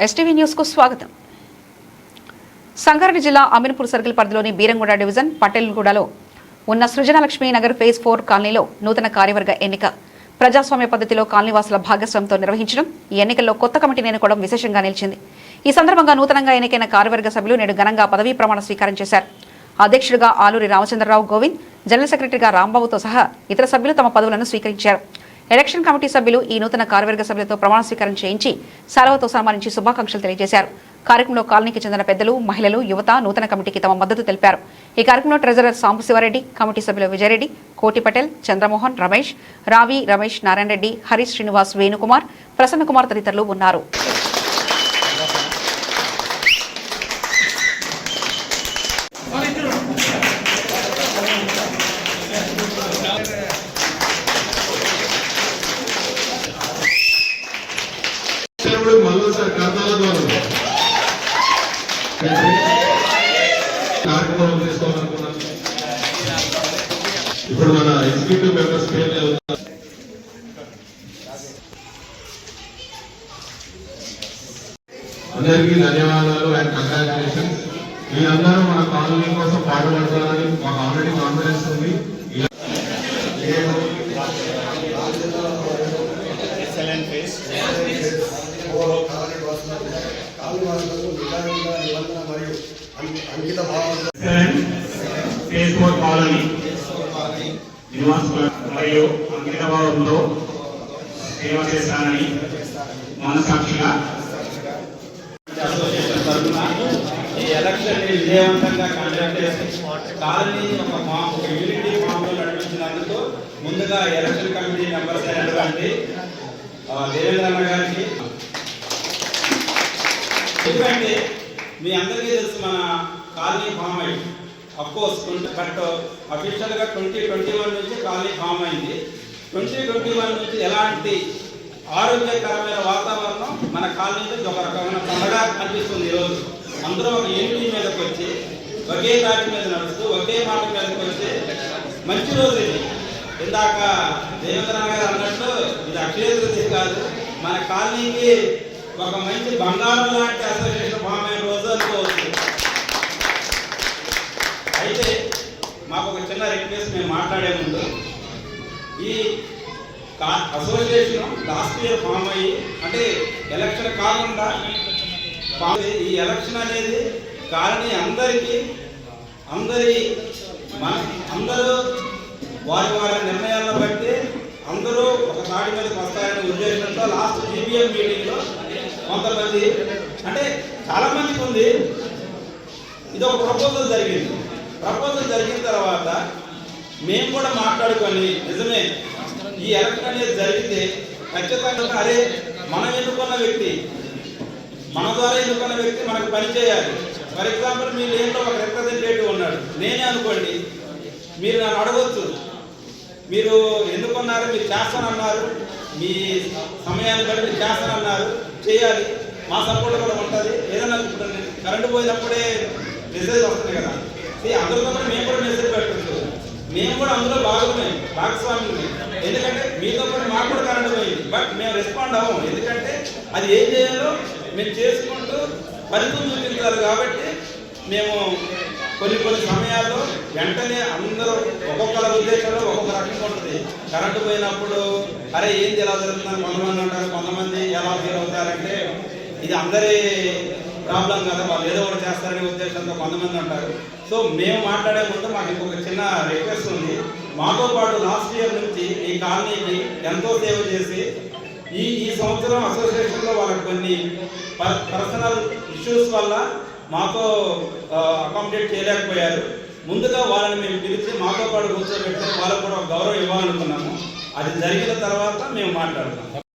STV news కు స్వాగతం. సంగారెడ్డి జిల్లా అమీన్పూర్ సర్కిల్ పరిధిలోని బీరంగూడ డివిజన్ పటేల్గూడలో ఉన్న సృజనలక్ష్మి నగర్ ఫేజ్ 4 కాలనీలో నూతన కార్యవర్గ ఎన్నిక ప్రజాస్వామ్య పద్ధతిలో కాలనీవాసుల భాగస్వామ్యంతో నిర్వహించడం, ఈ ఎన్నికల్లో కొత్త కమిటీని ఎన్నుకోవడం విశేషంగా నిలిచింది. ఈ సందర్భంగా నూతనంగా ఎన్నికైన కార్యవర్గ సభ్యులు నేడు ఘనంగా పదవీ ప్రమాణ స్వీకారం చేశారు. అధ్యక్షుడిగా ఆలూరి రామచంద్రరావు గోవింద్, జనరల్ సెక్రటరీగా రాంబాబుతో సహా ఇతర సభ్యులు తమ పదవులను స్వీకరించారు. ఎలక్షన్ కమిటీ సభ్యులు ఈ నూతన కార్యవర్గ సభ్యులతో ప్రమాణ స్వీకారం చేయించి శాలువతో సన్మానించి శుభాకాంక్షలు తెలియజేశారు. కార్యక్రమంలో కాలనీకి చెందిన పెద్దలు, మహిళలు, యువత నూతన కమిటీకి తమ మద్దతు తెలిపారు. ఈ కార్యక్రమంలో ట్రెజరర్ సాంబశివారెడ్డి, కమిటీ సభ్యులు విజయరెడ్డి, కోటి పటేల్, చంద్రమోహన్, రమేష్, రావి, రమేష్, నారాయణ రెడ్డి, హరీష్ శ్రీనివాస్, వేణుకుమార్, ప్రసన్నకుమార్ తదితరులు ఉన్నారు. ఇప్పుడు మన ఎగ్జిక్యూటివ్ మెంబర్స్ పేర్లు అందరికీ ధన్యవాదాలు అండ్ కంగ్రాచులేషన్స్. మీరందరూ మన కాలనీ కోసం పాటుపడతారని మాకు ఆల్రెడీ కాన్ఫిడెన్స్ ఉంది. కాలనీ నివాసులు మరియు అంకిత భావంతో సేవ చేస్తానని మనసాక్షిగా ఈ ఎలక్షన్ ని విజయవంతంగా కండక్ట్ చేసి కాలనీ ఒక యూనిటీ ఫామ్ లో నడిపించినందుకు ముందుగా ఎలక్షన్ కమిటీ మెంబర్స్ అయినటువంటి దేవేంద్రన్న గారికి, ఎందుకంటే మీ అందరికీ తెలుసు మన కాలనీ ఫామ్ అయింది. అఫ్కోర్స్ బట్ అఫీషియల్ గా 2021 నుంచి కాలనీ ఫామ్ అయింది. 2021 నుంచి ఎలాంటి ఆరోగ్యకరమైన వాతావరణం మన కాలనీ ఒక రకమైన పండుగ అనిపిస్తుంది. ఈరోజు అందరూ ఒక యూనిటీ మీదకి వచ్చి ఒకే దాటి మీద నడుస్తూ ఒకే మాట మీదకి వచ్చి మంచి రోజు ఇది. ఇందాక దేవేంద్ర గారు అన్నట్టు ఇది అక్షయ తృతీయ కాదు, మన కాలనీకి ఒక మంచి బంగారం లాంటి అసోసియేషన్ ఫామ్ అయిన రోజు అనుకోవచ్చు. అయితే మాకు ఒక చిన్న రిక్వెస్ట్, మేము మాట్లాడే ముందు ఈ అసోసియేషన్ లాస్ట్ ఇయర్ ఫామ్ అయ్యి, అంటే ఎలక్షన్ కాకుండా ఈ ఎలక్షన్ అనేది కాలనీ అందరికీ అందరూ వారి నిర్ణయాలను బట్టి అందరూ ఒక తాడి మీదకి వస్తారనే ఉద్దేశంతో లాస్ట్ జీబీఎం మీటింగ్లో కొంతమంది, అంటే చాలా మందికి ఉంది, ఇది ఒక ప్రపోజల్ జరిగింది. ప్రపోజల్ జరిగిన తర్వాత మేము కూడా మాట్లాడుకొని నిజమే ఈ ఎలక్షన్ అనేది జరిగితే ఖచ్చితంగా అరే మనం ఎన్నుకున్న వ్యక్తి, మన ద్వారా ఎన్నుకున్న వ్యక్తి మనకు పనిచేయాలి. ఫర్ ఎగ్జాంపుల్ మీ లేన్లో ఒక రిప్రజెంటేటివ్ ఉన్నాడు, నేనే అనుకోండి, మీరు నన్ను అడగొచ్చు, మీరు ఎన్నుకున్నారు, మీరు చేస్తానన్నారు, మీ సమయాన్ని బట్టి మీరు చేస్తానన్నారు, చేయాలి, మా సపోర్ట్ కూడా ఉంటుంది. ఏదైనా కరెంటు పోయినప్పుడే మెసేజ్ వస్తుంది కదా, అందరితో మేము కూడా మెసేజ్ పెట్టచ్చు, మేము కూడా అందులో భాగస్వామ్యమే. ఎందుకంటే మీతో పాటు మాకు కూడా కరెంట్ పోయింది, బట్ మేము రెస్పాండ్ అవ్వము. ఎందుకంటే అది ఏం చేయాలో మేము చేసుకుంటూ ఫలితం చూపించాలి. కాబట్టి మేము కొన్ని సమయాల్లో వెంటనే అందరూ ఒక్కొక్కరి ఉద్దేశంలో ఒక్కొక్క రకంగా ఉంటుంది. కరెంటు పోయినప్పుడు అరే ఏంది ఎలా జరుగుతుందని కొంతమంది అంటారు, కొంతమంది ఎలా ఫీల్ అవుతారంటే ఇది అందరి ప్రాబ్లం కదా, వాళ్ళు ఏదో ఒకటి చేస్తారనే ఉద్దేశంతో కొంతమంది అంటారు. సో మేము మాట్లాడే ముందు మాకు ఇంకొక చిన్న రిక్వెస్ట్ ఉంది. మాతో పాటు లాస్ట్ ఇయర్ నుంచి ఈ కాలనీకి ఎంతో సేవ చేసి ఈ సంవత్సరం అసోసియేషన్లో వాళ్ళకి కొన్ని పర్సనల్ ఇష్యూస్ వల్ల మాతో అకామిడేట్ చేయలేకపోయారు. ముందుగా వాళ్ళని మేము పిలిచి మాతో పాటు కూర్చోబెడితే వాళ్ళకు కూడా గౌరవం ఇవ్వాలనుకున్నాము. అది జరిగిన తర్వాత మేము మాట్లాడతాం.